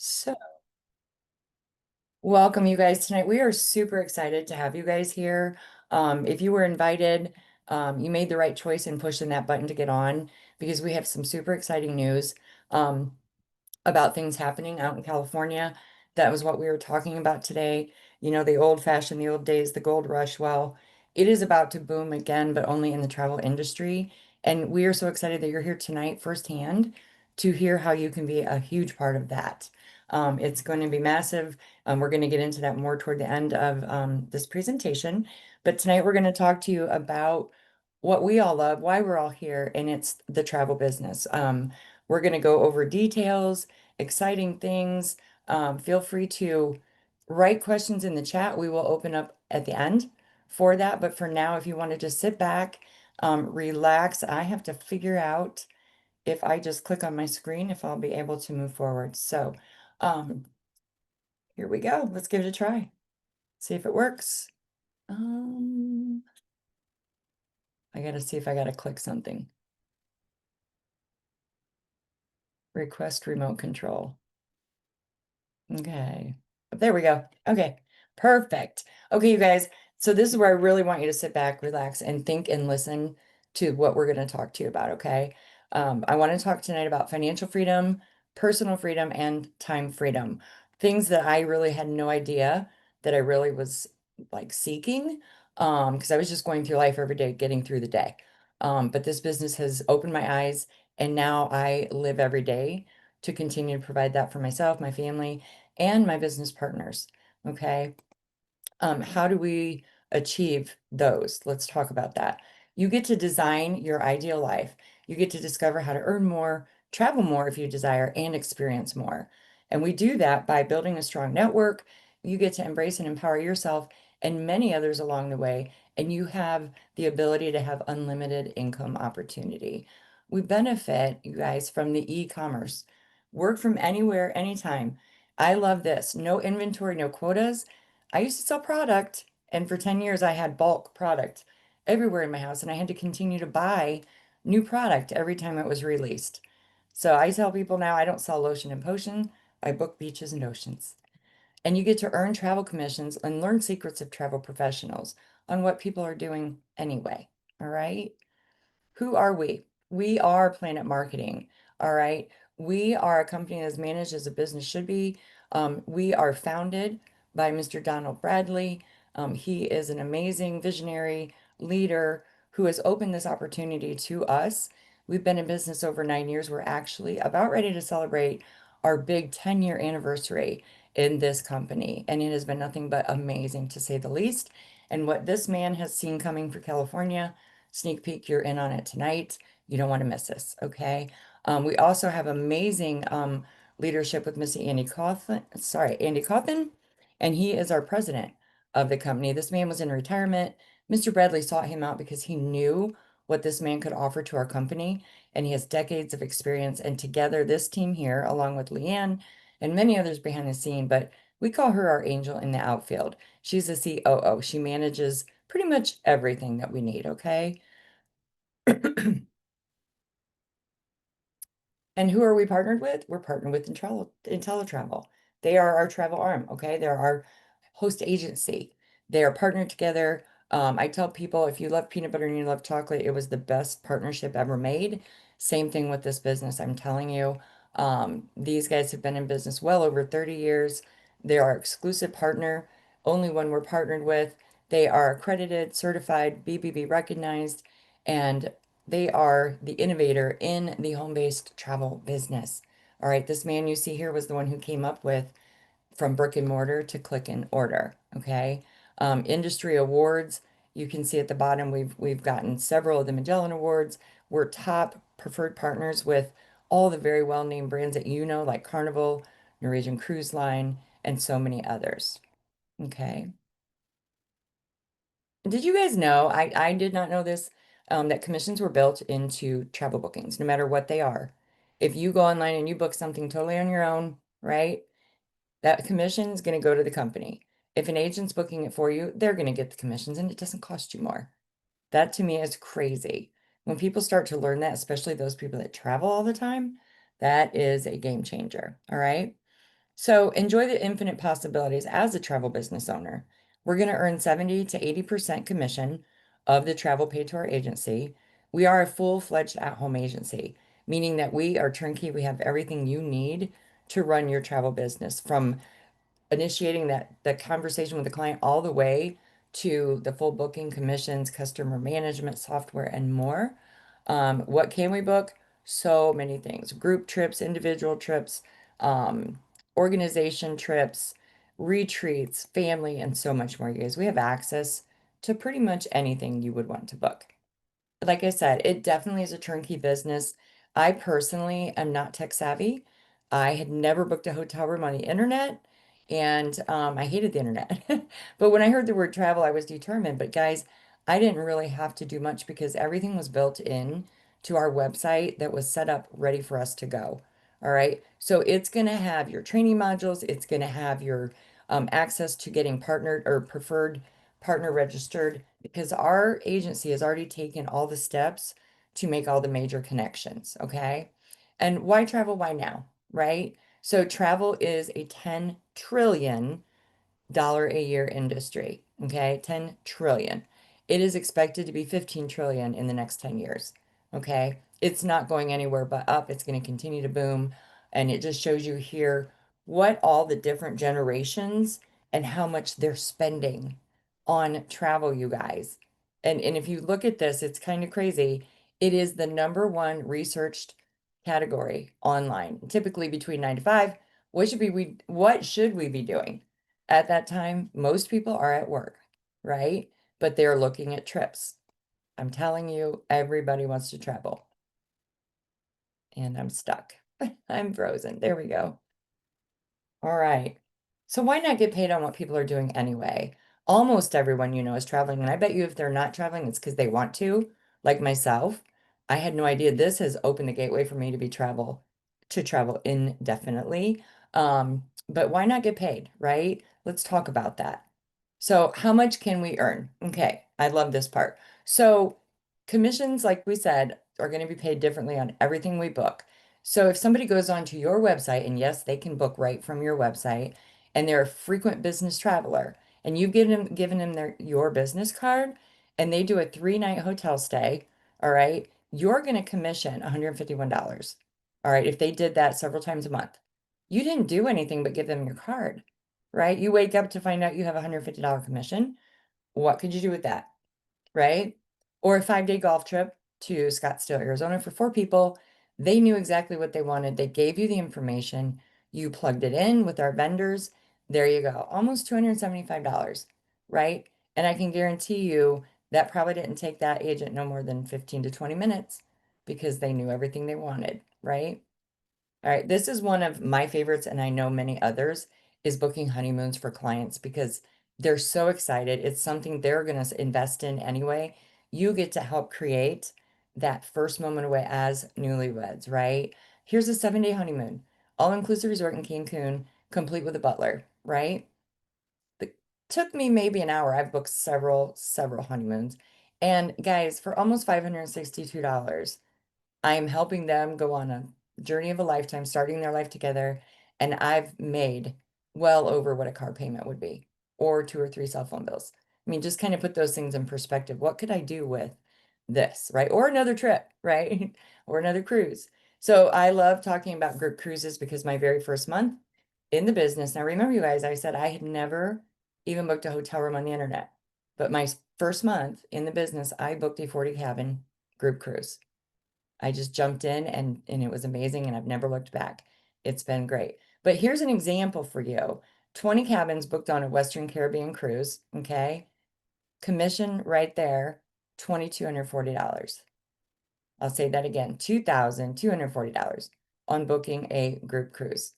So, welcome you guys tonight. We are super excited to have you guys here. If you were invited, you made the right choice in pushing that button to get on because we have some super exciting news. Um, about things happening out in California. That was what we were talking about today. You know, the old fashioned, the old days, the gold rush. Well, it is about to boom again, but only in the travel industry. And we are so excited that you're here tonight firsthand to hear how you can be a huge part of that. It's going to be massive. We're going to get into that more toward the end of this presentation. But tonight we're going to talk to you about what we all love, why we're all here, and it's the travel business. We're going to go over details, exciting things. Feel free to write questions in the chat. We will open up at the end for that. But for now, if you want to just sit back, relax, I have to figure out if I just click on my screen, if I'll be able to move forward. So um, here we go. Let's give it a try. See if it works. Um, I got to see if I got to click something. Request remote control. Okay. There we go. Okay. Perfect. Okay, you guys. So this is where I really want you to sit back, relax, and think and listen to what we're going to talk to you about, okay? I want to talk tonight about financial freedom, personal freedom, and time freedom. Things that I really had no idea that I really was like seeking, because I was just going through life every day, getting through the day. But this business has opened my eyes, and now I live every day to continue to provide that for myself, my family, and my business partners. Okay. How do we achieve those? Let's talk about that. You get to design your ideal life. You get to discover how to earn more, travel more if you desire, and experience more. And we do that by building a strong network. You get to embrace and empower yourself and many others along the way. And you have the ability to have unlimited income opportunity. We benefit, you guys, from the e-commerce. Work from anywhere, anytime. I love this. No inventory, no quotas. I used to sell product, and for 10 years I had bulk product everywhere in my house, and I had to continue to buy new product every time it was released. So I tell people now I don't sell lotion and potion, I book beaches and oceans. And you get to earn travel commissions and learn secrets of travel professionals on what people are doing anyway. All right. Who are we? We are Planet Marketing. All right. We are a company that's managed as a business should be. We are founded by Mr. Donald Bradley. He is an amazing visionary leader who has opened this opportunity to us. We've been in business over 9 years. We're actually about ready to celebrate our big 10-year anniversary in this company. And it has been nothing but amazing to say the least. And what this man has seen coming for California, sneak peek, you're in on it tonight. You don't want to miss this, okay? We also have amazing leadership with Missy Andy Coffin, and he is our president of the company. This man was in retirement. Mr. Bradley sought him out because he knew what this man could offer to our company, and he has decades of experience. And together, this team here, along with Leanne and many others behind the scene, but we call her our angel in the outfield. She's the COO. She manages pretty much everything that we need, okay? And who are we partnered with? We're partnered with IntelliTravel. They are our travel arm, okay? They're our host agency. They are partnered together. I tell people if you love peanut butter and you love chocolate, it was the best partnership ever made. Same thing with this business, I'm telling you. These guys have been in business well over 30 years. They're our exclusive partner, only one we're partnered with. They are accredited, certified, BBB recognized, and they are the innovator in the home-based travel business. All right, this man you see here was the one who came up with from brick and mortar to click and order. Okay. Industry awards, you can see at the bottom, we've gotten several of the Magellan Awards. We're top preferred partners with all the very well-named brands that you know, like Carnival, Norwegian Cruise Line, and so many others. Okay. Did you guys know, I did not know this, that commissions were built into travel bookings, no matter what they are. If you go online and you book something totally on your own, right? That commission is going to go to the company. If an agent's booking it for you, they're going to get the commissions and it doesn't cost you more. That to me is crazy. When people start to learn that, especially those people that travel all the time, that is a game changer. All right. So enjoy the infinite possibilities as a travel business owner. We're going to earn 70 to 80% commission of the travel paid to our agency. We are a full-fledged at-home agency, meaning that we are turnkey. We have everything you need to run your travel business, from initiating that conversation with the client all the way to the full booking, commissions, customer management software, and more. What can we book? So many things: group trips, individual trips, um, organization trips, retreats, family, and so much more, you guys. We have access to pretty much anything you would want to book. Like I said, it definitely is a turnkey business. I personally am not tech savvy. I had never booked a hotel room on the internet, and I hated the internet. But when I heard the word travel, I was determined. But guys, I didn't really have to do much because everything was built in to our website that was set up ready for us to go. All right. So it's going to have your training modules. It's going to have your access to getting partnered or preferred partner registered, because our agency has already taken all the steps to make all the major connections, okay? And why travel? Why now, right? So travel is a 10 trillion dollar a year industry, okay? 10 trillion. It is expected to be 15 trillion in the next 10 years, okay? It's not going anywhere but up. It's going to continue to boom. And it just shows you here what all the different generations and how much they're spending on travel, you guys. And if you look at this, it's kind of crazy. It is the number one researched category online, typically between 9 to 5. What should we be doing? At that time, most people are at work, right? But they're looking at trips. I'm telling you, everybody wants to travel. And I'm stuck. I'm frozen. There we go. All right. So why not get paid on what people are doing anyway? Almost everyone you know is traveling. And I bet you if they're not traveling, it's because they want to, like myself. I had no idea this has opened the gateway for me to travel indefinitely. But why not get paid, right? Let's talk about that. So how much can we earn? Okay, I love this part. So commissions, like we said, are going to be paid differently on everything we book. So if somebody goes onto your website, and yes, they can book right from your website, and they're a frequent business traveler, and you've given them your business card, and they do a 3-night hotel stay, all right, you're going to commission $151. All right, if they did that several times a month. You didn't do anything but give them your card, right? You wake up to find out you have a $150 commission. What could you do with that, right? Or a 5-day golf trip to Scottsdale, Arizona for 4 people. They knew exactly what they wanted. They gave you the information. You plugged it in with our vendors. There you go. Almost $275, right? And I can guarantee you that probably didn't take that agent no more than 15 to 20 minutes because they knew everything they wanted, right? All right, this is one of my favorites, and I know many others, is booking honeymoons for clients because they're so excited. It's something they're going to invest in anyway. You get to help create that first moment away as newlyweds, right? Here's a 7-day honeymoon, all-inclusive resort in Cancun, complete with a butler, right? It took me maybe an hour. I've booked several honeymoons. And guys, for almost $562, I'm helping them go on a journey of a lifetime, starting their life together. And I've made well over what a car payment would be, or 2 or 3 cell phone bills. I mean, just kind of put those things in perspective. What could I do with this, right? Or another trip, right? Or another cruise. So I love talking about group cruises because my very first month in the business, now remember, you guys, I said I had never even booked a hotel room on the internet. But my first month in the business, I booked a 40 cabin group cruise. I just jumped in, and it was amazing, and I've never looked back. It's been great. But here's an example for you. 20 cabins booked on a Western Caribbean cruise, okay? Commission right there, $2,240. I'll say that again, $2,240 on booking a group cruise.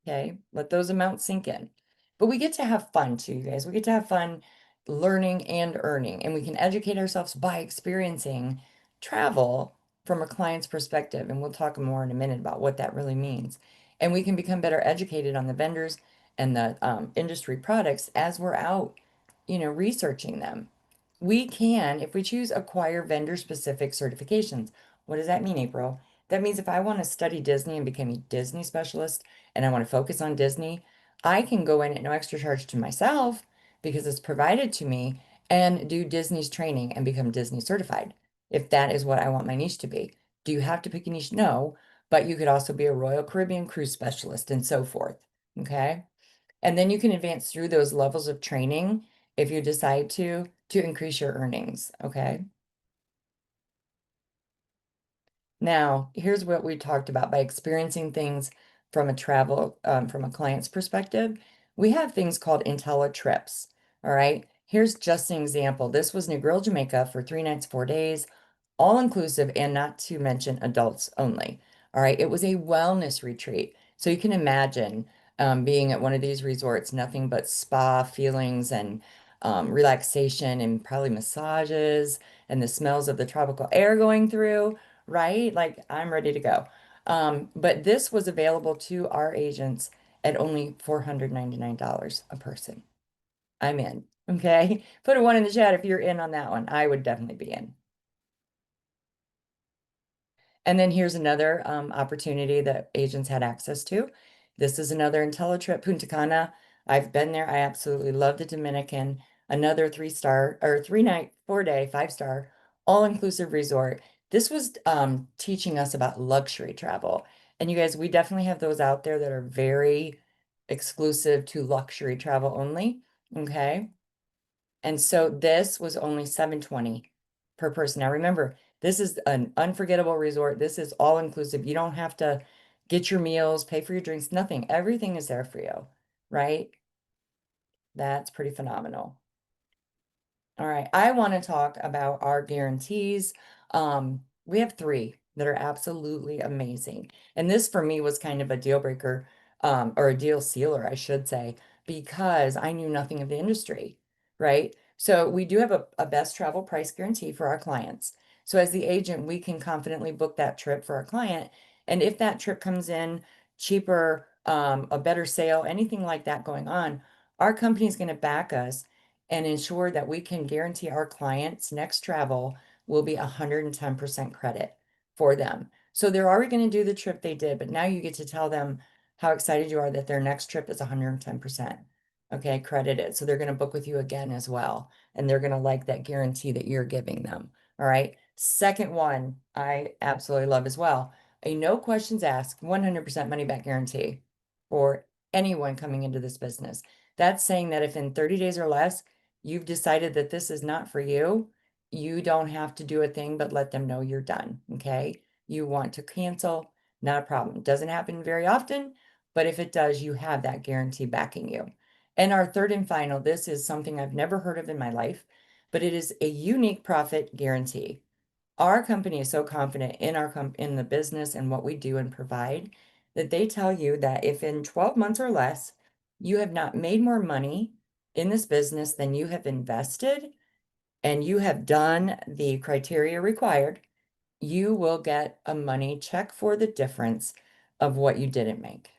Okay, let those amounts sink in. But we get to have fun too, you guys. We get to have fun learning and earning, and we can educate ourselves by experiencing travel from a client's perspective. And we'll talk more in a minute about what that really means. And we can become better educated on the vendors and the industry products as we're out, researching them. We can, if we choose, acquire vendor-specific certifications. What does that mean, April? That means if I want to study Disney and become a Disney specialist and I want to focus on Disney, I can go in at no extra charge to myself because it's provided to me and do Disney's training and become Disney certified if that is what I want my niche to be. Do you have to pick a niche? No, but you could also be a Royal Caribbean cruise specialist and so forth. Okay. And then you can advance through those levels of training if you decide to increase your earnings. Okay. Now, here's what we talked about by experiencing things from a client's perspective. We have things called IntelliTrips. All right. Here's just an example. This was Negril, Jamaica for 3 nights, 4 days, all inclusive and not to mention adults only. All right. It was a wellness retreat. So you can imagine being at one of these resorts, nothing but spa feelings and relaxation and probably massages and the smells of the tropical air going through, right? Like I'm ready to go. But this was available to our agents at only $499 a person. I'm in. Okay. Put a one in the chat if you're in on that one. I would definitely be in. And then here's another opportunity that agents had access to. This is another IntelliTrip Punta Cana. I've been there. I absolutely love the Dominican. Another 3 star or 3 night, 4 day, 5 star, all-inclusive resort. This was teaching us about luxury travel. And you guys, we definitely have those out there that are very exclusive to luxury travel only. Okay. And so this was only 720 per person. Now remember, this is an unforgettable resort. This is all inclusive. You don't have to get your meals, pay for your drinks, nothing. Everything is there for you, right? That's pretty phenomenal. All right, I want to talk about our guarantees. We have three that are absolutely amazing. And this for me was kind of a deal breaker, or a deal sealer, I should say, because I knew nothing of the industry, right? So we do have a best travel price guarantee for our clients. So as the agent, we can confidently book that trip for our client. And if that trip comes in cheaper, a better sale, anything like that going on, our company is going to back us and ensure that we can guarantee our clients' next travel will be 110% credit for them. So they're already going to do the trip they did, but now you get to tell them how excited you are that their next trip is 110%. Okay, credited. So they're going to book with you again as well. And they're going to like that guarantee that you're giving them. All right. Second one, I absolutely love as well. A no questions asked, 100% money back guarantee for anyone coming into this business. That's saying that if in 30 days or less, you've decided that this is not for you, you don't have to do a thing but let them know you're done. Okay. You want to cancel, not a problem. Doesn't happen very often, but if it does, you have that guarantee backing you. And our third and final, this is something I've never heard of in my life, but it is a unique profit guarantee. Our company is so confident in in the business and what we do and provide that they tell you that if in 12 months or less you have not made more money in this business than you have invested and you have done the criteria required, you will get a money check for the difference of what you didn't make.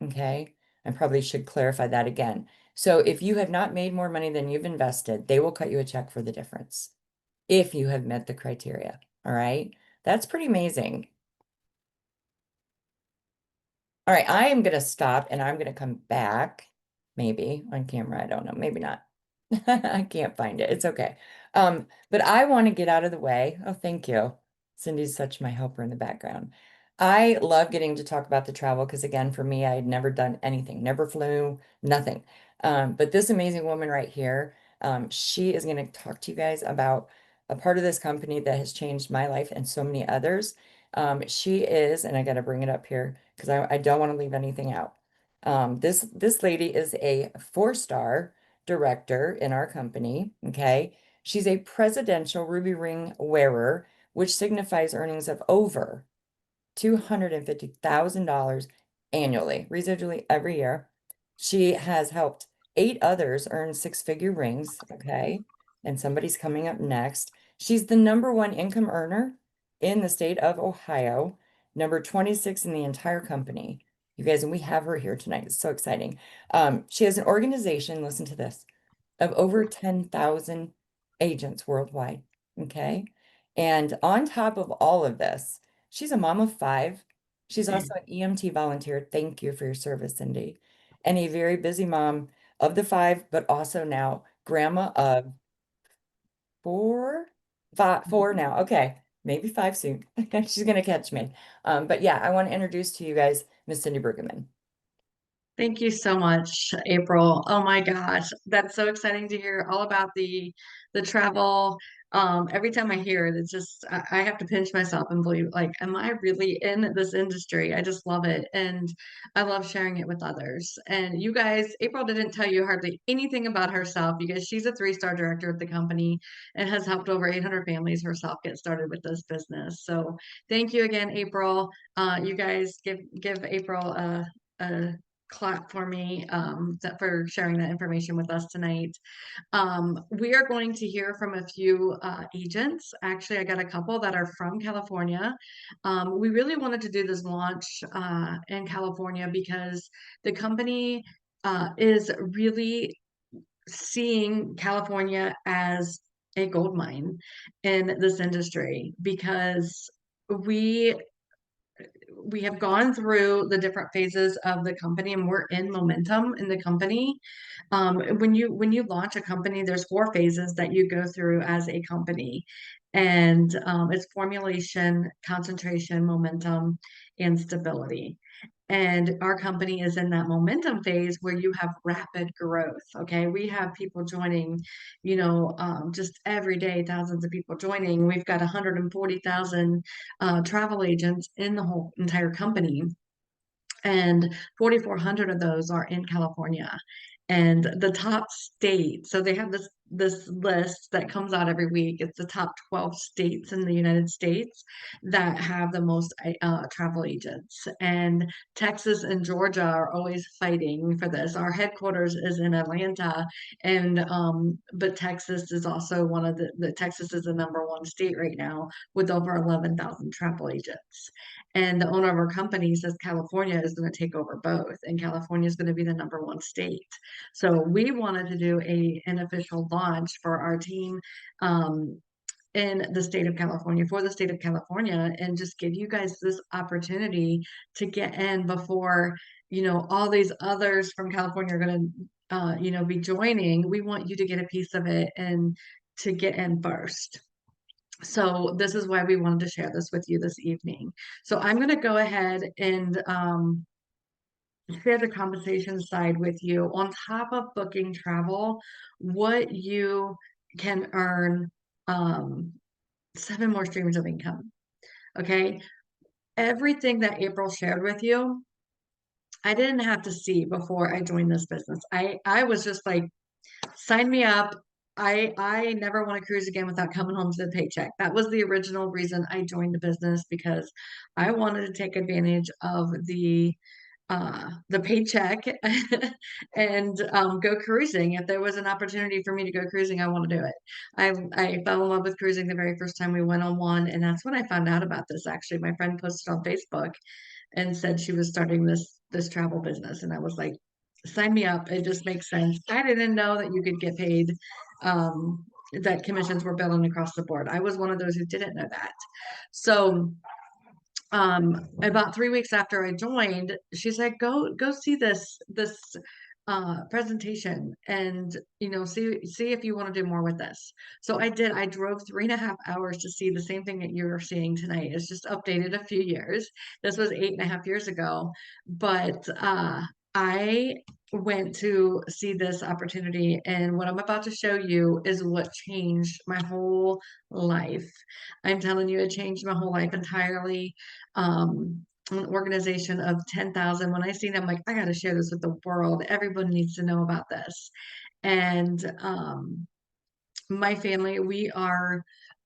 Okay. I probably should clarify that again. So if you have not made more money than you've invested, they will cut you a check for the difference if you have met the criteria. All right. That's pretty amazing. All right. I am going to stop and I'm going to come back maybe on camera. I don't know. Maybe not. I can't find it. It's okay. But I want to get out of the way. Oh, thank you. Cindy's such my helper in the background. I love getting to talk about the travel because again, for me, I had never done anything, never flew, nothing. But this amazing woman right here, she is going to talk to you guys about a part of this company that has changed my life and so many others. She is, and I got to bring it up here because I don't want to leave anything out. This lady is a 4 star director in our company. Okay. She's a presidential ruby ring wearer, which signifies earnings of over $250,000 annually, residually every year. She has helped 8 others earn six-figure rings. Okay. And somebody's coming up next. She's the #1 income earner in the state of Ohio, number 26 in the entire company. You guys, and we have her here tonight. It's so exciting. She has an organization, listen to this, of over 10,000 agents worldwide. Okay. And on top of all of this, She's a mom of five. She's also an EMT volunteer. Thank you for your service, Cindy. And a very busy mom of the five, but also now grandma of four, four now. Okay, maybe five soon. She's gonna catch me. But yeah, I want to introduce to you guys Miss Cindy Brueggemann. Thank you so much, April. Oh my gosh, that's so exciting to hear all about the travel. Every time I hear it, it's just I have to pinch myself and believe, like, am I really in this industry? I just love it, and I love sharing it with others. And you guys, April didn't tell you hardly anything about herself because she's a three-star director at the company and has helped over 800 families herself get started with this business. So thank you again, April. You guys give April a clap for me for sharing that information with us tonight. We are going to hear from a few agents. Actually, I got a couple that are from California. We really wanted to do this launch in California because the company is really seeing California as a gold mine in this industry because we we have gone through the different phases of the company and we're in momentum in the company. When you launch a company, there's four phases that you go through as a company, and it's formulation, concentration, momentum, and stability. And our company is in that momentum phase where you have rapid growth. Okay, we have people joining, just every day, thousands of people joining. We've got 140,000 travel agents in the whole entire company, and 4,400 of those are in California. And the top state, so they have this list that comes out every week. It's the top 12 states in the United States that have the most travel agents. And Texas and Georgia are always fighting for this. Our headquarters is in Atlanta, and but Texas is also one of the Texas is the number one state right now with over 11,000 travel agents. And the owner of our company says California is going to take over both, and California is going to be the number one state. So we wanted to do an official launch for our team in the state of California, for the state of California, and just give you guys this opportunity to get in before, all these others from California are going to, be joining. We want you to get a piece of it and to get in first. So this is why we wanted to share this with you this evening. So I'm going to go ahead and share the compensation side with you. On top of booking travel, what you can earn seven more streams of income. Okay. Everything that April shared with you, I didn't have to see before I joined this business. I was just like, sign me up. I never want to cruise again without coming home to the paycheck. That was the original reason I joined the business, because I wanted to take advantage of the paycheck and go cruising. If there was an opportunity for me to go cruising, I want to do it. I fell in love with cruising the very first time we went on one, and that's when I found out about this. Actually, my friend posted on Facebook and said she was starting this travel business, and I was like, sign me up. It just makes sense. I didn't know that you could get paid, that commissions were billing across the board. I was one of those who didn't know that. So about 3 weeks after I joined, she's like, go see this presentation, and see if you want to do more with this. So I did. I drove 3.5 hours to see the same thing that you're seeing tonight. It's just updated a few years. This was 8.5 years ago, but I went to see this opportunity, and what I'm about to show you is what changed my whole life. I'm telling you, it changed my whole life entirely. An organization of 10,000. When I seen it, I'm like, I got to share this with the world. Everyone needs to know about this. And my family, we have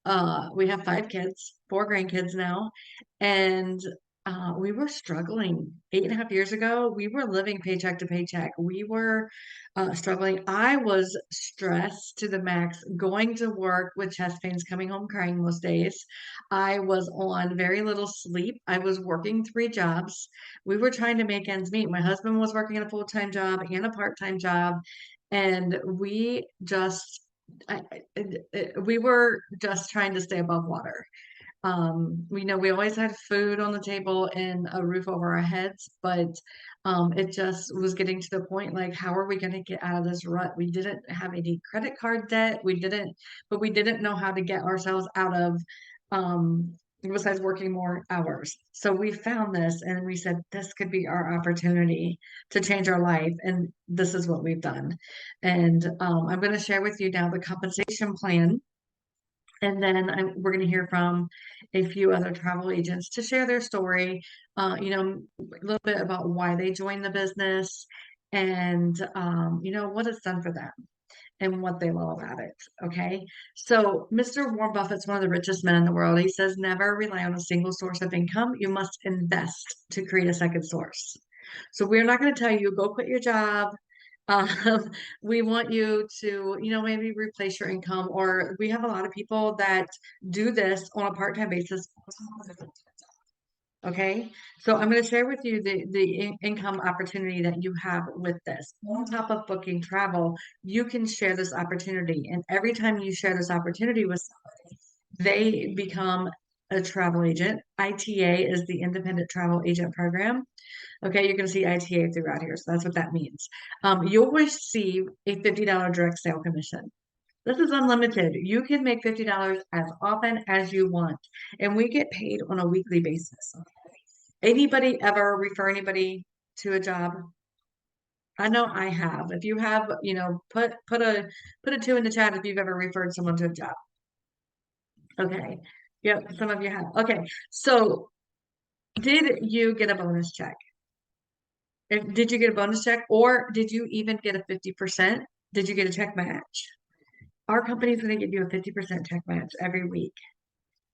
5 kids, 4 grandkids now, and we were struggling 8.5 years ago. We were living paycheck to paycheck. We were struggling. I was stressed to the max, going to work with chest pains, coming home crying most days. I was on very little sleep. I was working 3 jobs. We were trying to make ends meet. My husband was working a full-time job and a part-time job, and we were just trying to stay above water. We know we always had food on the table and a roof over our heads, but it just was getting to the point like, how are we going to get out of this rut? We didn't have any credit card debt. But we didn't know how to get ourselves out of, besides working more hours. So we found this and we said, this could be our opportunity to change our life. And this is what we've done. And I'm going to share with you now the compensation plan, and then we're going to hear from a few other travel agents to share their story, a little bit about why they joined the business and, what it's done for them and what they love about it. Okay. So Mr. Warren Buffett's one of the richest men in the world. He says, never rely on a single source of income. You must invest to create a second source. So we're not going to tell you, go quit your job. Um, we want you to, maybe replace your income, or we have a lot of people that do this on a part-time basis. Okay, so I'm going to share with you the income opportunity that you have with this. On top of booking travel, you can share this opportunity, and every time you share this opportunity with somebody, they become a travel agent. ITA is the Independent Travel Agent Program. Okay, you're going to see ITA throughout here, so that's what that means. You'll receive a $50 direct sale commission. This is unlimited. You can make $50 as often as you want, and we get paid on a weekly basis. Anybody ever refer anybody to a job? I know I have. If you have, put a two in the chat if you've ever referred someone to a job. Okay. Yep, some of you have. Okay. So, did you get a bonus check? Did you get a bonus check, or did you even get a 50%? Did you get a check match? Our company is going to give you a 50% check match every week.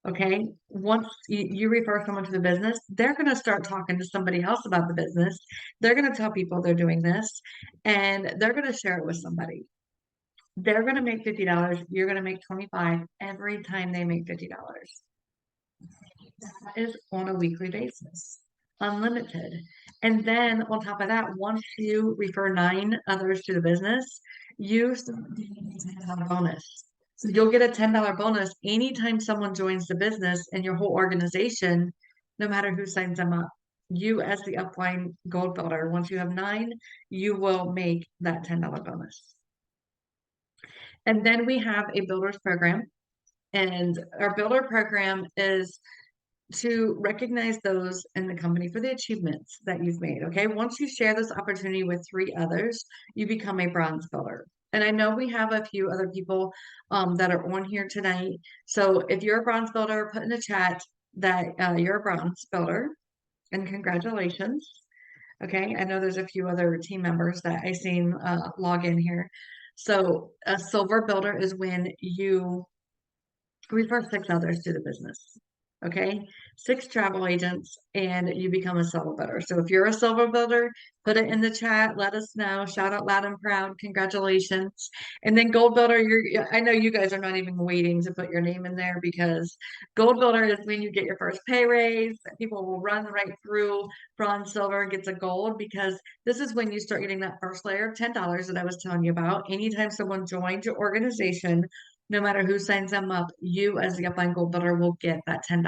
Okay. Once you refer someone to the business, they're going to start talking to somebody else about the business. They're going to tell people they're doing this, and they're going to share it with somebody. They're going to make $50. You're going to make 25 every time they make $50. That is on a weekly basis, unlimited. And then on top of that, once you refer 9 others to the business, you have a bonus. So you'll get a $10 bonus anytime someone joins the business and your whole organization, no matter who signs them up. You, as the upline gold builder, once you have 9, you will make that $10 bonus. And then we have a builders program. And our builder program is to recognize those in the company for the achievements that you've made. Okay. Once you share this opportunity with 3 others, you become a bronze builder. And I know we have a few other people that are on here tonight. So if you're a bronze builder, put in the chat that you're a bronze builder, and congratulations. Okay. I know there's a few other team members that I seen log in here. So a silver builder is when you refer 6 others to the business. Okay, 6 travel agents, and you become a silver builder. So if you're a silver builder, put it in the chat. Let us know. Shout out loud and proud. Congratulations. And then gold builder, I know you guys are not even waiting to put your name in there, because gold builder is when you get your first pay raise. People will run right through bronze, silver, gets a gold, because this is when you start getting that first layer of $10 that I was telling you about. Anytime someone joins your organization, no matter who signs them up, you as the upline gold builder will get that $10.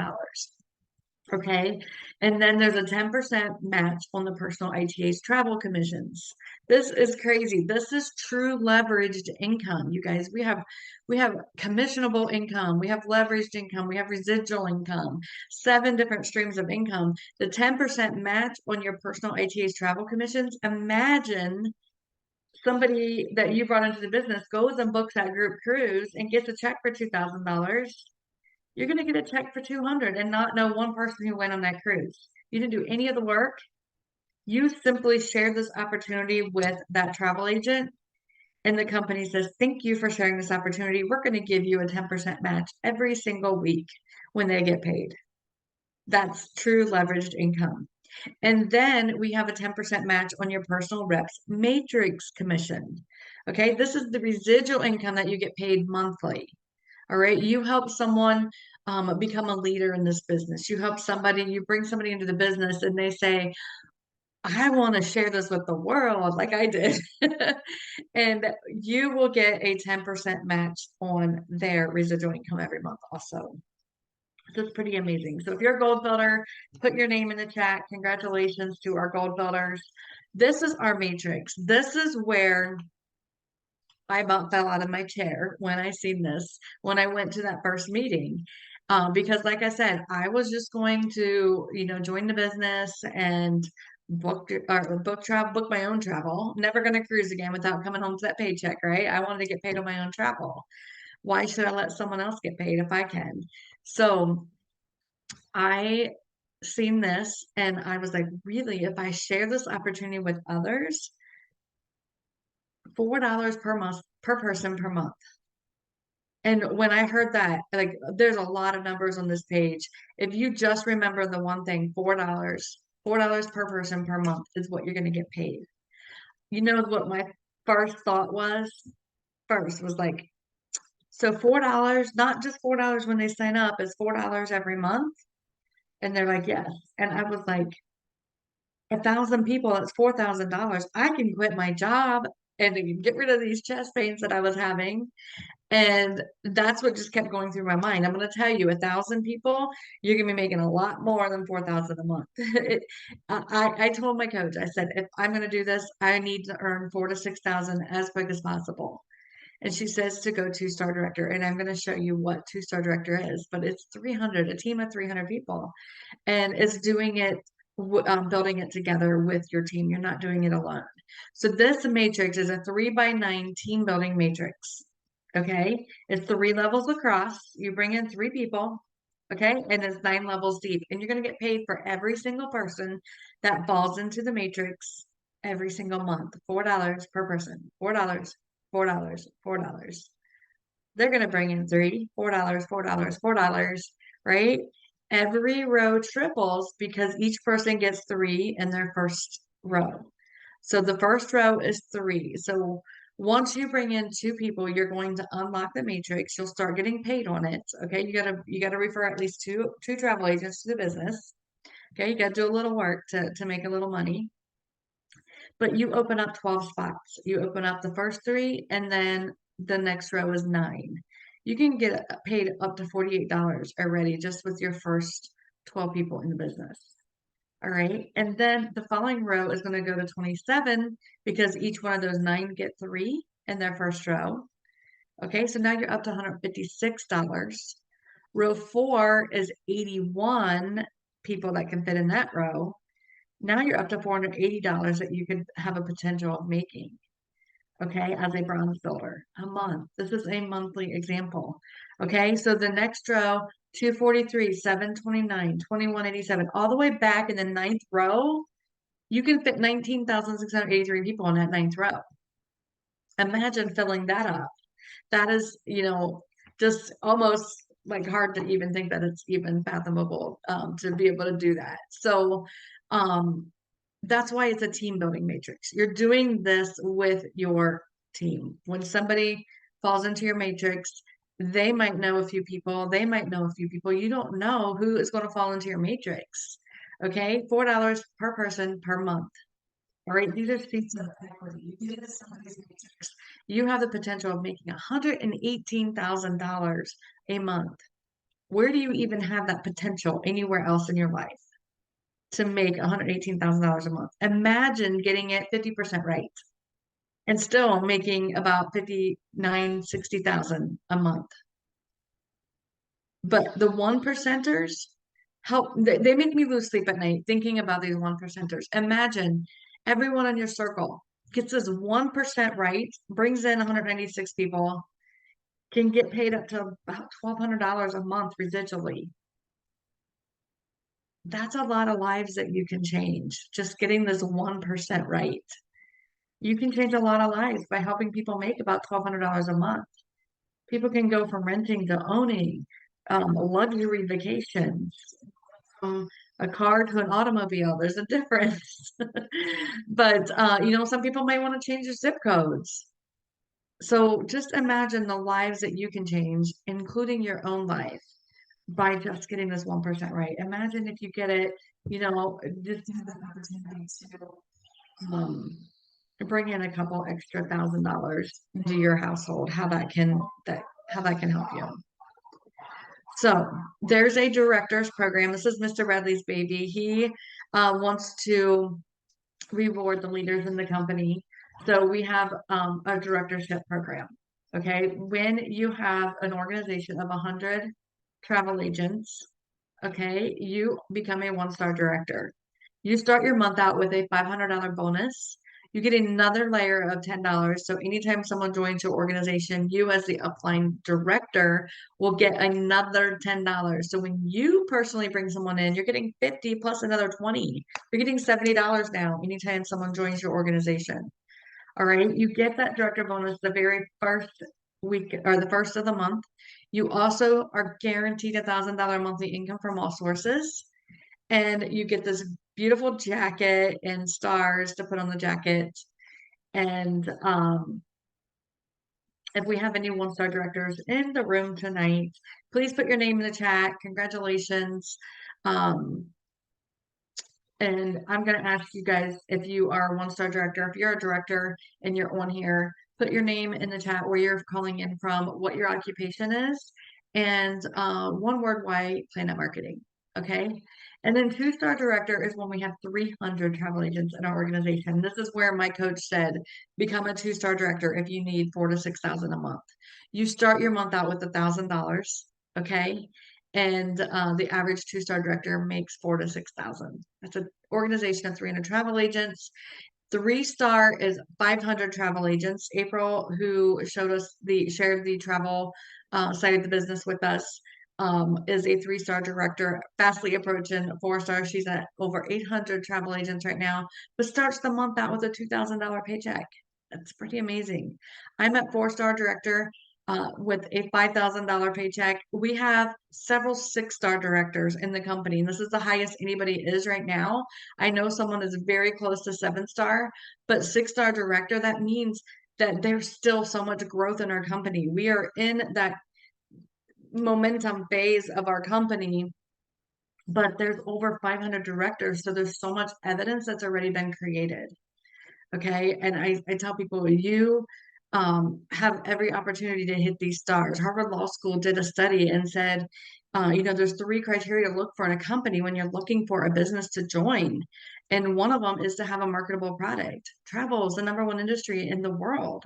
Okay. And then there's a 10% match on the personal ITA's travel commissions. This is crazy. This is true leveraged income. You guys, we have commissionable income, we have leveraged income, we have residual income, 7 different streams of income. The 10% match on your personal ITA's travel commissions. Imagine somebody that you brought into the business goes and books that group cruise and gets a check for $2,000. You're going to get a check for 200 and not know one person who went on that cruise. You didn't do any of the work. You simply shared this opportunity with that travel agent, and the company says, thank you for sharing this opportunity. We're going to give you a 10% match every single week when they get paid. That's true leveraged income. And then we have a 10% match on your personal reps matrix commission. Okay, this is the residual income that you get paid monthly. All right, you help someone become a leader in this business. You help somebody, you bring somebody into the business and they say, I want to share this with the world like I did. And you will get a 10% match on their residual income every month also. So it's pretty amazing. So if you're a gold builder, put your name in the chat. Congratulations to our gold builders. This is our matrix. This is where I about fell out of my chair when I seen this, when I went to that first meeting. Because like I said, I was just going to, join the business and book my own travel. Never going to cruise again without coming home to that paycheck, right? I wanted to get paid on my own travel. Why should I let someone else get paid if I can? So I seen this and I was like, really, if I share this opportunity with others, $4 per month per person per month. And when I heard that, like there's a lot of numbers on this page. If you just remember the one thing, $4 per person per month is what you're going to get paid. You know what my first thought was? First was like, so $4, not just $4 when they sign up, it's $4 every month. And they're like, yes. And I was like, 1,000 people, that's $4,000. I can quit my job and get rid of these chest pains that I was having. And that's what just kept going through my mind. I'm going to tell you, 1,000 people, you're going to be making a lot more than 4,000 a month. I told my coach, I said, if I'm going to do this, I need to earn 4 to 6,000 as quick as possible. And she says to go two-star director, and I'm going to show you what two-star director is. But it's 300, a team of 300 people, and it's doing it, building it together with your team. You're not doing it alone. So this matrix is a 3x9 team building matrix. Okay, it's 3 levels across. You bring in 3 people, okay, and it's 9 levels deep, and you're going to get paid for every single person that falls into the matrix every single month. $4 per person. $4, $4, $4. They're going to bring in $4, $4, $4, right? Every row triples because each person gets 3 in their first row. So the first row is 3. So once you bring in 2 people, you're going to unlock the matrix. You'll start getting paid on it. Okay. You gotta refer at least two travel agents to the business. Okay. You gotta do a little work to make a little money. But you open up 12 spots. You open up the first 3, and then the next row is 9. You can get paid up to $48 already just with your first 12 people in the business. All right. And then the following row is going to go to 27 because each one of those 9 get 3 in their first row. Okay. So now you're up to $156. Row 4 is 81 people that can fit in that row. Now you're up to $480 that you could have a potential of making, okay, as a bronze builder a month. This is a monthly example. Okay, so the next row, 243, 729, 2187, all the way back in the 9th row, you can fit 19,683 people in that 9th row. Imagine filling that up. That is, just almost like hard to even think that it's even fathomable to be able to do that. So that's why it's a team building matrix. You're doing this with your team. When somebody falls into your matrix, they might know a few people, they might know a few people. You don't know who is going to fall into your matrix. Okay, $4 per person per month. All right, these are seats of equity. You get somebody's matrix. You have the potential of making $118,000 a month. Where do you even have that potential anywhere else in your life to make $118,000 a month? Imagine getting it 50% right and still making about 59, 60,000 a month. But the 1%ers they make me lose sleep at night thinking about these 1%ers. Imagine everyone in your circle gets this 1% right, brings in 196 people, can get paid up to about $1,200 a month residually. That's a lot of lives that you can change just getting this 1% right. You can change a lot of lives by helping people make about $1,200 a month. People can go from renting to owning, luxury vacations, from a car to an automobile. There's a difference. But, some people might want to change their zip codes. So just imagine the lives that you can change, including your own life, by just getting this 1% right. Imagine if you get it, just have that opportunity to bring in a couple extra $1,000 into your household, how that can help you. So there's a director's program. This is Mr. Bradley's baby. He wants to reward the leaders in the company. So we have a directorship program. Okay. When you have an organization of 100 travel agents, okay, you become a one-star director. You start your month out with a $500 bonus. You get another layer of $10. So anytime someone joins your organization, you as the upline director will get another $10. So when you personally bring someone in, you're getting 50 plus another 20. You're getting $70 now anytime someone joins your organization. All right. You get that director bonus the very first week or the first of the month. You also are guaranteed $1,000 monthly income from all sources. And you get this beautiful jacket and stars to put on the jacket. And if we have any one-star directors in the room tonight, please put your name in the chat. Congratulations. Um, And I'm going to ask you guys if you are a one-star director, if you're a director and you're on here, put your name in the chat where you're calling in from, what your occupation is, and one word why Planet Marketing. Okay. And then two-star director is when we have 300 travel agents in our organization. This is where my coach said, become a two-star director if you need 4,000 to 6,000 a month. You start your month out with $1,000. Okay. And the average two-star director makes 4,000 to 6,000. That's an organization of 300 travel agents. Three-star is 500 travel agents. April, who shared the travel side of the business with us, is a three-star director, fastly approaching four-star. She's at over 800 travel agents right now, but starts the month out with a $2,000 paycheck. That's pretty amazing. I'm at four-star director with a $5,000 paycheck. We have several six-star directors in the company, and this is the highest anybody is right now. I know someone is very close to seven-star, but six-star director, that means that there's still so much growth in our company. We are in that momentum phase of our company, but there's over 500 directors, so there's so much evidence that's already been created. Okay. And I tell people, you have every opportunity to hit these stars. Harvard Law School did a study and said, there's three criteria to look for in a company when you're looking for a business to join. And one of them is to have a marketable product. Travel is the number one industry in the world.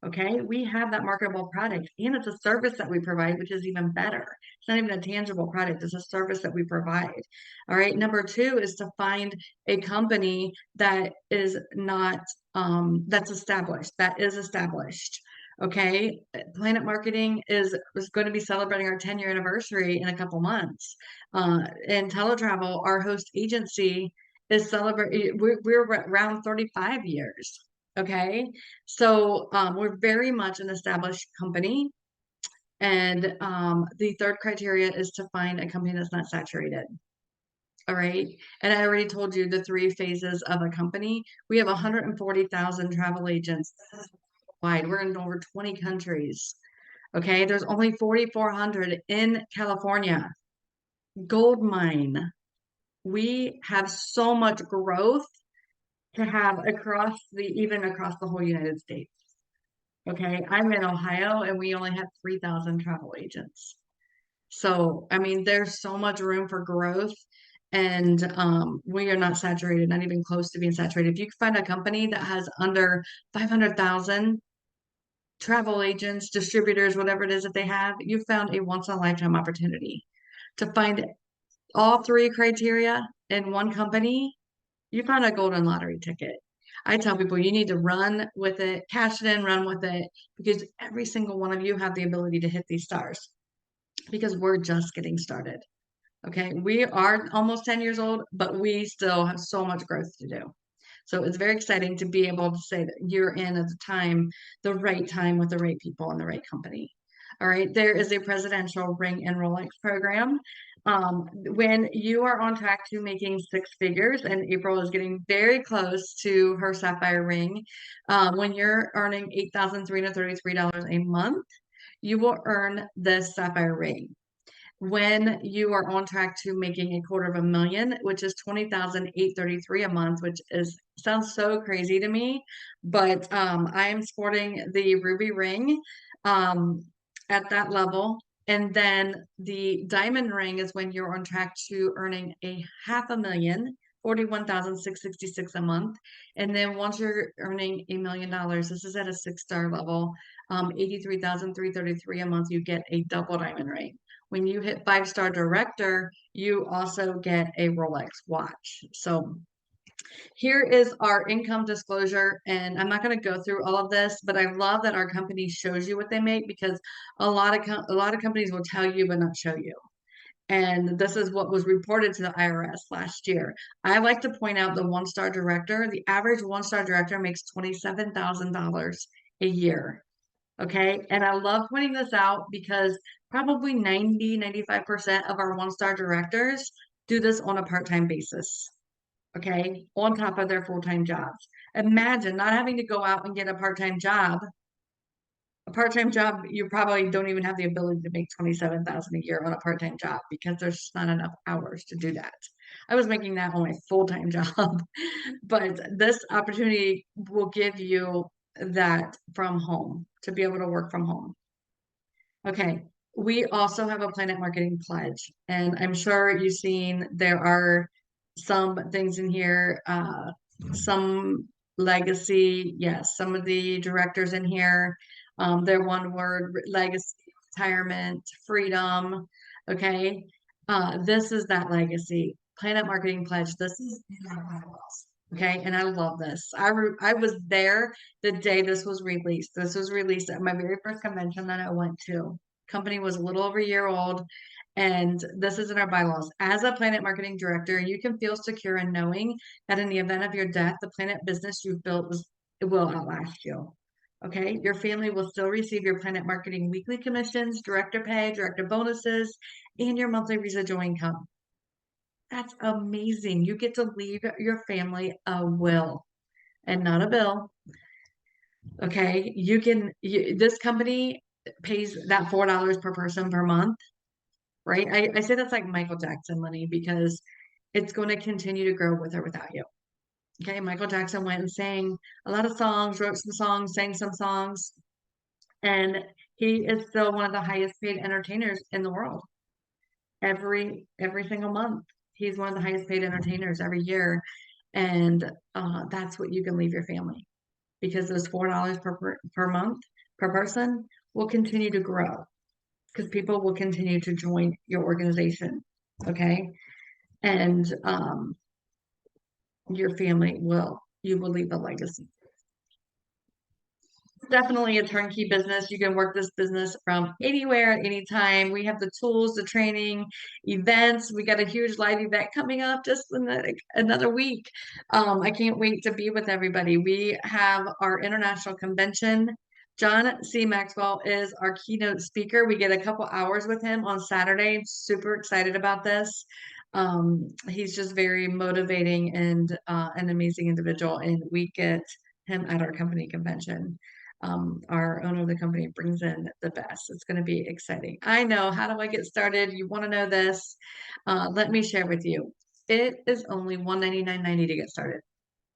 Okay, we have that marketable product, and it's a service that we provide, which is even better. It's not even a tangible product, it's a service that we provide. All right, number two is to find a company that is not that's established, that is established. Okay, Planet Marketing is going to be celebrating our 10-year anniversary in a couple months. In teletravel, our host agency is celebrating, we're around 35 years. Okay, so we're very much an established company. And the third criteria is to find a company that's not saturated. All right. And I already told you the three phases of a company. We have 140,000 travel agents wide. We're in over 20 countries. Okay. There's only 4,400 in California. Gold mine. We have so much growth to have even across the whole United States. Okay, I'm in Ohio and we only have 3,000 travel agents. So, I mean, there's so much room for growth, and we are not saturated, not even close to being saturated. If you can find a company that has under 500,000 travel agents, distributors, whatever it is that they have, you found a once in a lifetime opportunity to find all three criteria in one company. You found a golden lottery ticket. I tell people you need to run with it, cash it in, run with it, because every single one of you have the ability to hit these stars because we're just getting started. Okay. We are almost 10 years old, but we still have so much growth to do. So it's very exciting to be able to say that you're in at the right time with the right people and the right company. All right. There is a presidential ring and Rolex program. When you are on track to making six figures, and April is getting very close to her sapphire ring, when you're earning $8,333 a month, you will earn this sapphire ring. When you are on track to making $250,000, which is 20,833 a month, which sounds so crazy to me, but I am sporting the ruby ring at that level. And then the diamond ring is when you're on track to earning a half a million, 41,666 a month. And then once you're earning $1 million, this is at a 6-star level, 83,333 a month, you get a double diamond ring. When you hit 5-star director, you also get a Rolex watch. So here is our income disclosure, and I'm not going to go through all of this, but I love that our company shows you what they make because a lot of companies will tell you but not show you. And this is what was reported to the IRS last year. I like to point out the 1-star director. The average 1-star director makes $27,000 a year. Okay. And I love pointing this out because probably 95% of our 1-star directors do this on a part-time basis. Okay, on top of their full-time jobs. Imagine not having to go out and get a part-time job. A part-time job, you probably don't even have the ability to make 27,000 a year on a part-time job because there's just not enough hours to do that. I was making that on my full-time job, but this opportunity will give you that from home to be able to work from home. Okay. We also have a Planet Marketing Pledge, and I'm sure you've seen there are some things in here, some legacy. Yes, some of the directors in here, they're one word: legacy, retirement, freedom. Okay. This is that legacy. Planet Marketing Pledge. This is in our bylaws. Okay. And I love this. I was there the day this was released. This was released at my very first convention that I went to. Company was a little over a year old, and this is in our bylaws. As a Planet Marketing Director, you can feel secure in knowing that in the event of your death, the Planet business you've built it will outlast you. Okay, your family will still receive your Planet Marketing weekly commissions, director pay, director bonuses, and your monthly residual income. That's amazing. You get to leave your family a will and not a bill. Okay, this company pays that $4 per person per month, right? I say that's like Michael Jackson money because it's going to continue to grow with or without you. Okay, Michael Jackson went and sang a lot of songs, wrote some songs, sang some songs, and he is still one of the highest paid entertainers in the world. Every single month, he's one of the highest paid entertainers every year, and that's what you can leave your family because those $4 per month per person will continue to grow because people will continue to join your organization. Okay. And your family you will leave a legacy. Definitely a turnkey business. You can work this business from anywhere at any time. We have the tools, the training, events. We got a huge live event coming up just in another week. I can't wait to be with everybody. We have our international convention. John C. Maxwell is our keynote speaker. We get a couple hours with him on Saturday. Super excited about this. He's just very motivating and an amazing individual, and we get him at our company convention. Our owner of the company brings in the best. It's going to be exciting. I know. How do I get started? You want to know this? Let me share with you. It is only $199.90 to get started.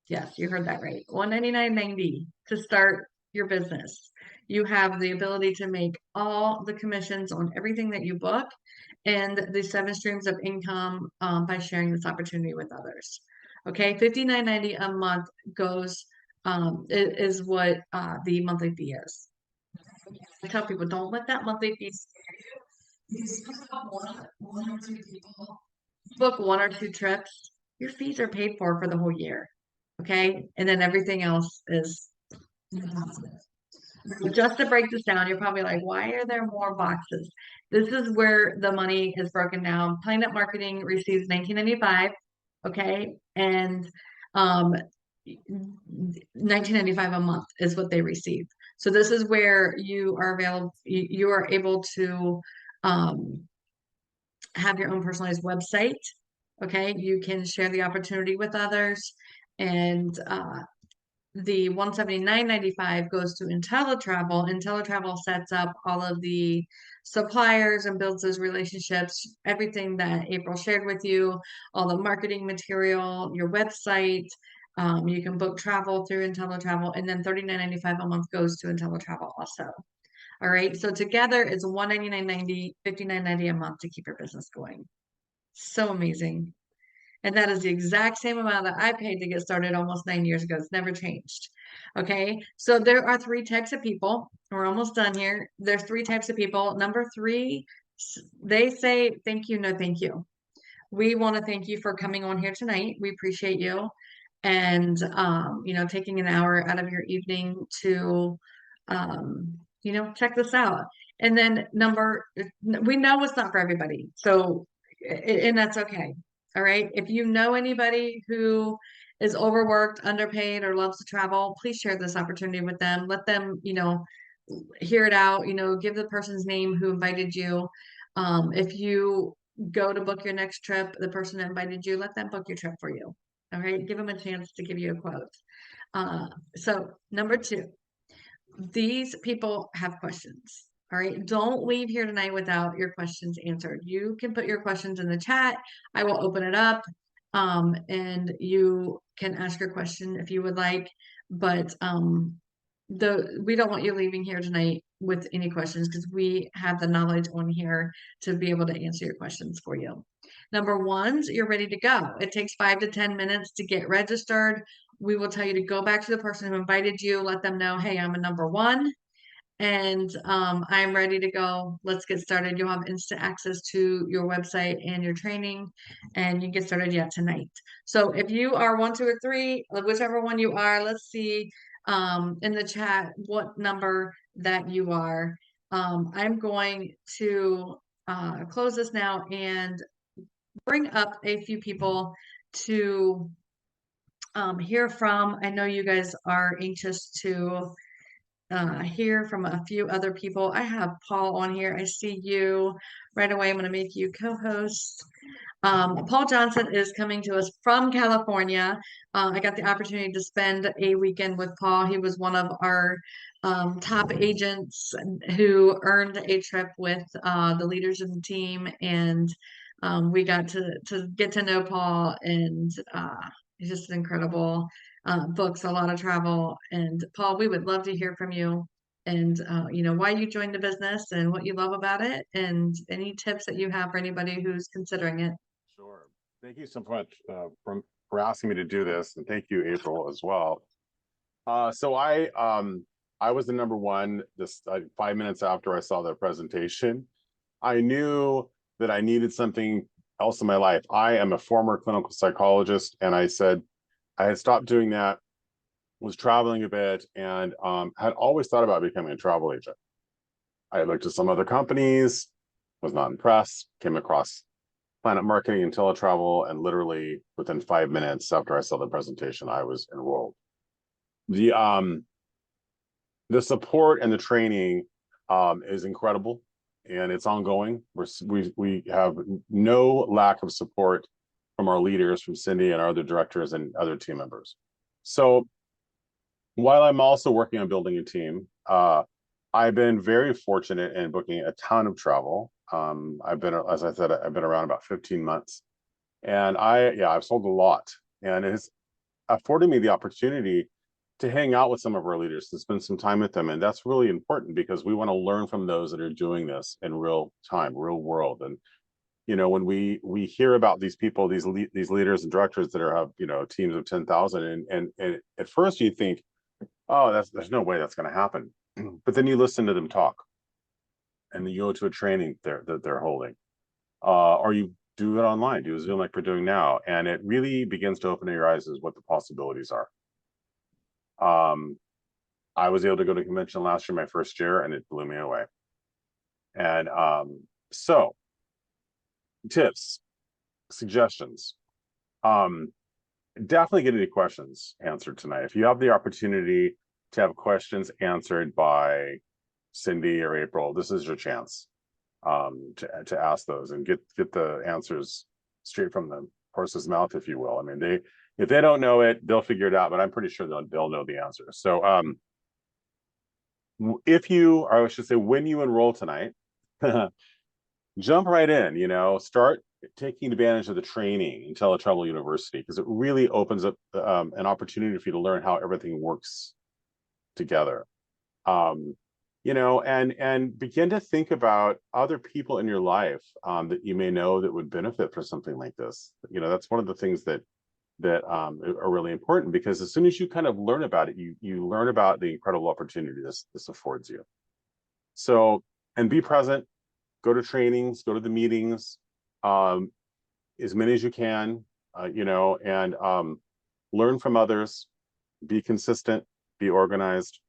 Yes, you heard that right. $199.90 to start your business. You have the ability to make all the commissions on everything that you book and the 7 streams of income by sharing this opportunity with others. Okay, $59.90 a month goes is what the monthly fee is. I tell people, don't let that monthly fee scare you. You just one or two people, book 1 or 2 trips, your fees are paid for the whole year. Okay, and then everything else is just to break this down. You're probably like, why are there more boxes? This is where the money is broken down. Planet Marketing receives $19.95, okay, and um, $19.95 a month is what they receive. So this is where you are available. You are able to have your own personalized website. Okay, you can share the opportunity with others, and the $179.95 goes to IntelliTravel. IntelliTravel sets up all of the suppliers and builds those relationships, everything that April shared with you, all the marketing material, your website. You can book travel through IntelliTravel, and then $39.95 a month goes to IntelliTravel also. All right. So together it's $199.90, $59.90 a month to keep your business going. So amazing. And that is the exact same amount that I paid to get started almost 9 years ago. It's never changed. Okay. So there are three types of people. We're almost done here. There's three types of people. Number three, they say, thank you, no, thank you. We want to thank you for coming on here tonight. We appreciate you and taking an hour out of your evening to check this out. And then we know it's not for everybody. So and that's okay. All right. If you know anybody who is overworked, underpaid, or loves to travel, please share this opportunity with them. Let them, hear it out, give the person's name who invited you. If you go to book your next trip, the person that invited you, let them book your trip for you. All right. Give them a chance to give you a quote. So number two, these people have questions. All right. Don't leave here tonight without your questions answered. You can put your questions in the chat. I will open it up. And you can ask your question if you would like, but we don't want you leaving here tonight with any questions because we have the knowledge on here to be able to answer your questions for you. Number ones, you're ready to go. It takes 5 to 10 minutes to get registered. We will tell you to go back to the person who invited you, let them know, hey, I'm a number one and I'm ready to go. Let's get started. You'll have instant access to your website and your training, and you can get started yet tonight. So if you are 1, 2, or 3, whichever one you are, let's see in the chat what number that you are. I'm going to close this now and bring up a few people to hear from. I know you guys are anxious to hear from a few other people. I have Paul on here. I see you right away. I'm going to make you co-host. Paul Johnson is coming to us from California. I got the opportunity to spend a weekend with Paul. He was one of our top agents who earned a trip with the leaders of the team, and we got to get to know Paul, and he's just incredible. Books, a lot of travel, and Paul, we would love to hear from you. And why you joined the business and what you love about it, and any tips that you have for anybody who's considering it. Sure. Thank you so much for asking me to do this, and thank you, April, as well. So I was the number one. This 5 minutes after I saw the presentation, I knew that I needed something else in my life. I am a former clinical psychologist, and I said I had stopped doing that, was traveling a bit, and had always thought about becoming a travel agent. I looked at some other companies, was not impressed, came across Planet Marketing and Teletravel, and literally within 5 minutes after I saw the presentation, I was enrolled. The support and the training is incredible, and it's ongoing. We have no lack of support from our leaders, from Cindy and our other directors and other team members. So while I'm also working on building a team, I've been very fortunate in booking a ton of travel. As I said, I've been around about 15 months, and I've sold a lot, and it's afforded me the opportunity to hang out with some of our leaders, to spend some time with them. And that's really important because we want to learn from those that are doing this in real time, real world. And, when we hear about these people, these leaders and directors that have, teams of 10,000, and at first you think, oh, there's no way that's going to happen. But then you listen to them talk, and then you go to a training that they're holding, or you do it online, do a Zoom like we're doing now, and it really begins to open your eyes as what the possibilities are. I was able to go to a convention last year, my first year, and it blew me away. And so tips, suggestions. Definitely get any questions answered tonight. If you have the opportunity to have questions answered by Cindy or April, this is your chance to ask those and get the answers straight from the horse's mouth, if you will. I mean, if they don't know it, they'll figure it out, but I'm pretty sure they'll know the answer. So I should say, when you enroll tonight, jump right in, start taking advantage of the training in Teletravel University, because it really opens up an opportunity for you to learn how everything works together. and begin to think about other people in your life that you may know that would benefit from something like this. That's one of the things that are really important, because as soon as you kind of learn about it, you learn about the incredible opportunity this affords you. So, and be present, go to trainings, go to the meetings, as many as you can, and learn from others, be consistent, be organized,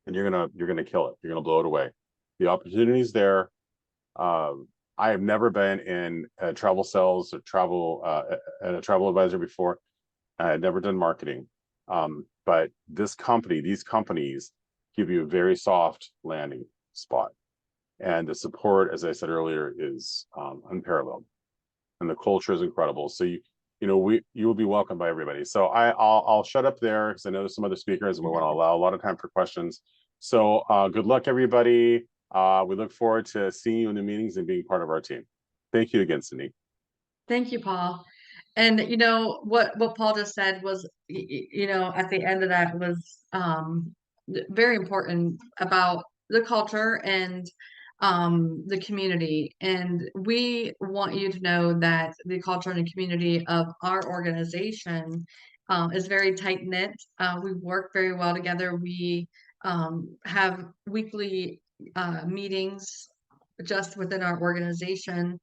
and you're gonna kill it. You're gonna blow it away. The opportunity's there. I have never been in travel sales or a travel advisor before. I had never done marketing, but these companies give you a very soft landing spot, and the support, as I said earlier, is unparalleled, and the culture is incredible. So you will be welcomed by everybody. So I'll shut up there, because I know there's some other speakers, and we want to allow a lot of time for questions. So good luck, everybody. We look forward to seeing you in the meetings and being part of our team. Thank you again, Cindy. Thank you, Paul. And what Paul just said was, at the end of that was very important about the culture and the community. And we want you to know that the culture and the community of our organization is very tight knit. We work very well together. We have weekly meetings just within our organization.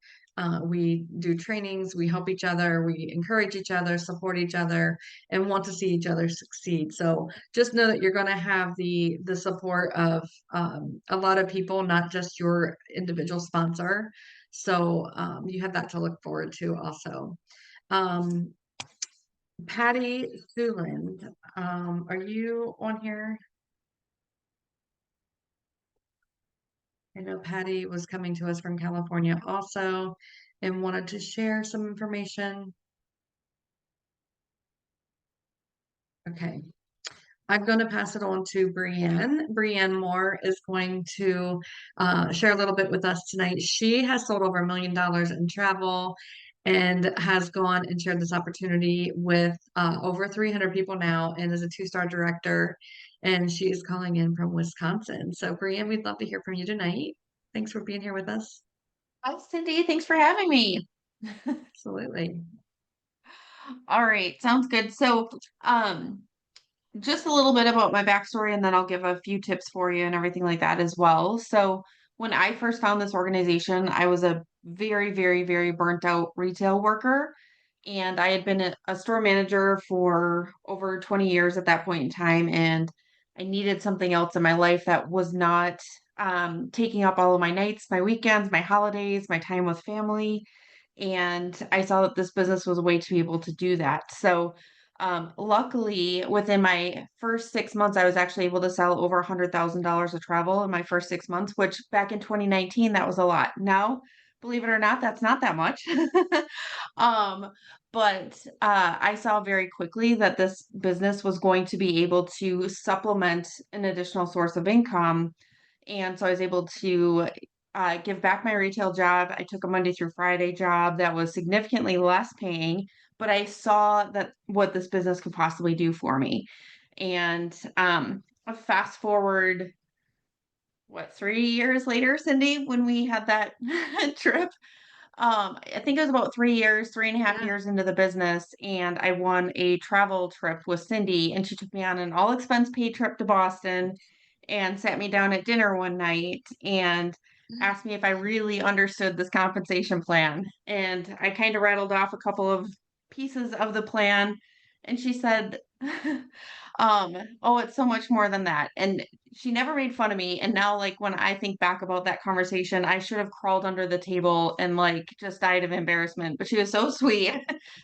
We do trainings, we help each other, we encourage each other, support each other, and want to see each other succeed. So just know that you're going to have the support of a lot of people, not just your individual sponsor. So you have that to look forward to also. Patty Suland, are you on here? I know Patty was coming to us from California also and wanted to share some information. Okay. I'm going to pass it on to Brienne. Brienne Moore is going to share a little bit with us tonight. She has sold over $1 million in travel and has gone and shared this opportunity with over 300 people now, and is a 2-star director. And she is calling in from Wisconsin. So Brienne, we'd love to hear from you tonight. Thanks for being here with us. Hi, Cindy. Thanks for having me. Absolutely. All right, sounds good. So, just a little bit about my backstory, and then I'll give a few tips for you and everything like that as well. So, when I first found this organization, I was a very, very, very burnt out retail worker, and I had been a store manager for over 20 years at that point in time, and I needed something else in my life that was not taking up all of my nights, my weekends, my holidays, my time with family. And I saw that this business was a way to be able to do that. So, luckily, within my first 6 months, I was actually able to sell over $100,000 of travel in my first 6 months, which back in 2019, that was a lot. Now, believe it or not, that's not that much. um, but I saw very quickly that this business was going to be able to supplement an additional source of income. And so I was able to give back my retail job. I took a Monday through Friday job that was significantly less paying, but I saw that what this business could possibly do for me. And fast forward, 3 years later, Cindy, when we had that trip, I think it was about 3 years, 3.5 Yeah. years into the business, and I won a travel trip with Cindy, and she took me on an all expense paid trip to Boston and sat me down at dinner one night and asked me if I really understood this compensation plan. And I kind of rattled off a couple of pieces of the plan, and she said, oh, it's so much more than that. And she never made fun of me. And now, like, when I think back about that conversation, I should have crawled under the table and, like, just died of embarrassment. But she was so sweet.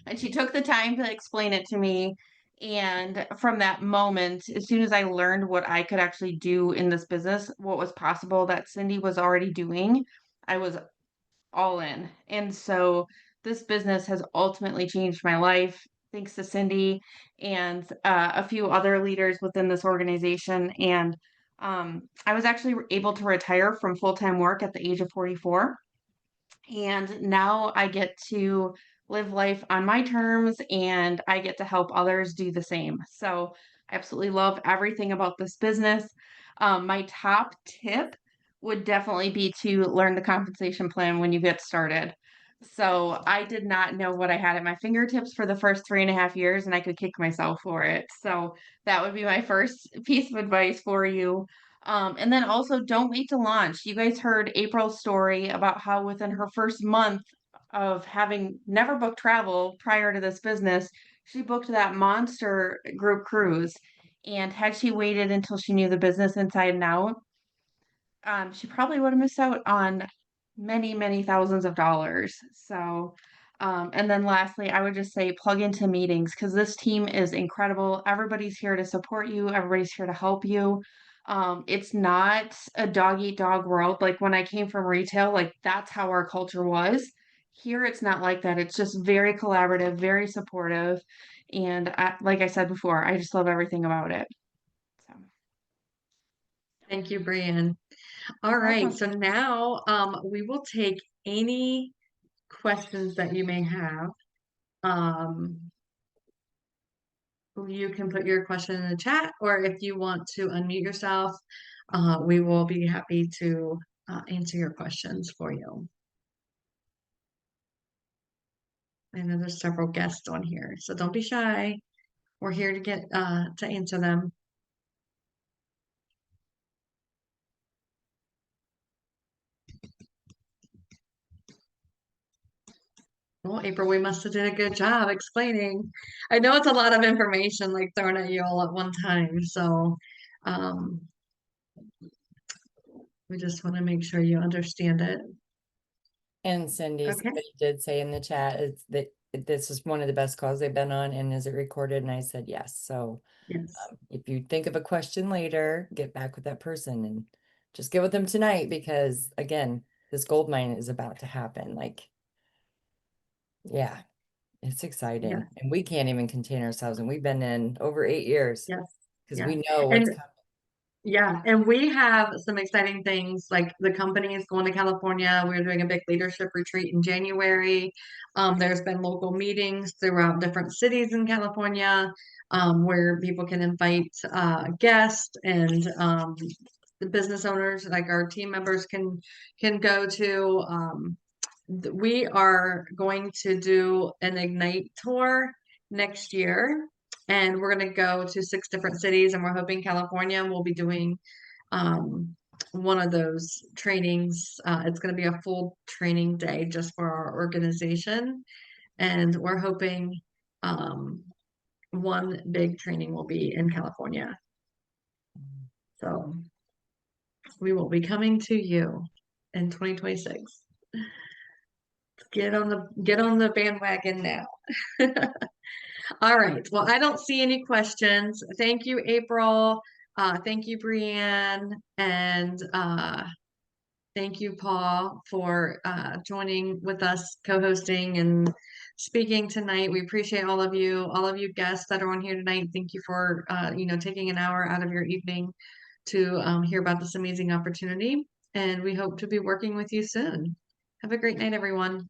And she took the time to explain it to me. And from that moment, as soon as I learned what I could actually do in this business, what was possible that Cindy was already doing, I was all in. And so this business has ultimately changed my life, thanks to Cindy and a few other leaders within this organization. And I was actually able to retire from full-time work at the age of 44. And now I get to live life on my terms, and I get to help others do the same. So I absolutely love everything about this business. My top tip would definitely be to learn the compensation plan when you get started. So I did not know what I had at my fingertips for the first 3.5 years, and I could kick myself for it. So that would be my first piece of advice for you. And then also don't wait to launch. You guys heard April's story about how within her first month of having never booked travel prior to this business, she booked that monster group cruise. And had she waited until she knew the business inside and out, she probably would have missed out on many, many thousands of dollars. So, and then lastly, I would just say plug into meetings because this team is incredible. Everybody's here to support you, everybody's here to help you. It's not a dog eat dog world. Like when I came from retail, like that's how our culture was. Here, it's not like that. It's just very collaborative, very supportive. And like I said before, I just love everything about it. So, Thank you, Brian. All you're right, welcome. so now we will take any questions that you may have. Um, you can put your question in the chat, or if you want to unmute yourself, we will be happy to answer your questions for you. I know there's several guests on here, so don't be shy. We're here to get to answer them. Well, April, we must have did a good job explaining. I know it's a lot of information like thrown at you all at one time, so um, we just want to make sure you understand it. And Cindy, Okay. somebody did say in the chat it's that this is one of the best calls they've been on, and is it recorded? And I said yes. So Yes. if you think of a question later, get back with that person and just get with them tonight because again, this gold mine is about to happen. Like, yeah, it's exciting. Yes. And we can't even contain ourselves. And we've been in over 8 years Yes. because Yes. we know what's And coming. yeah, and we have some exciting things like the company is going to California. We're doing a big leadership retreat in January. There's been local meetings throughout different cities in California where people can invite guests and the business owners, like our team members, can go to. We are going to do an Ignite tour next year, and we're going to go to 6 different cities, and we're hoping California will be doing one of those trainings. It's going to be a full training day just for our organization, and we're hoping one big training will be in California. So we will be coming to you in 2026. Get on the bandwagon now. All right. Well, I don't see any questions. Thank you, April. Thank you, Brianne, and thank you, Paul, for joining with us, co-hosting and speaking tonight. We appreciate all of you guests that are on here tonight. Thank you for taking an hour out of your evening to hear about this amazing opportunity. And we hope to be working with you soon. Have a great night, everyone.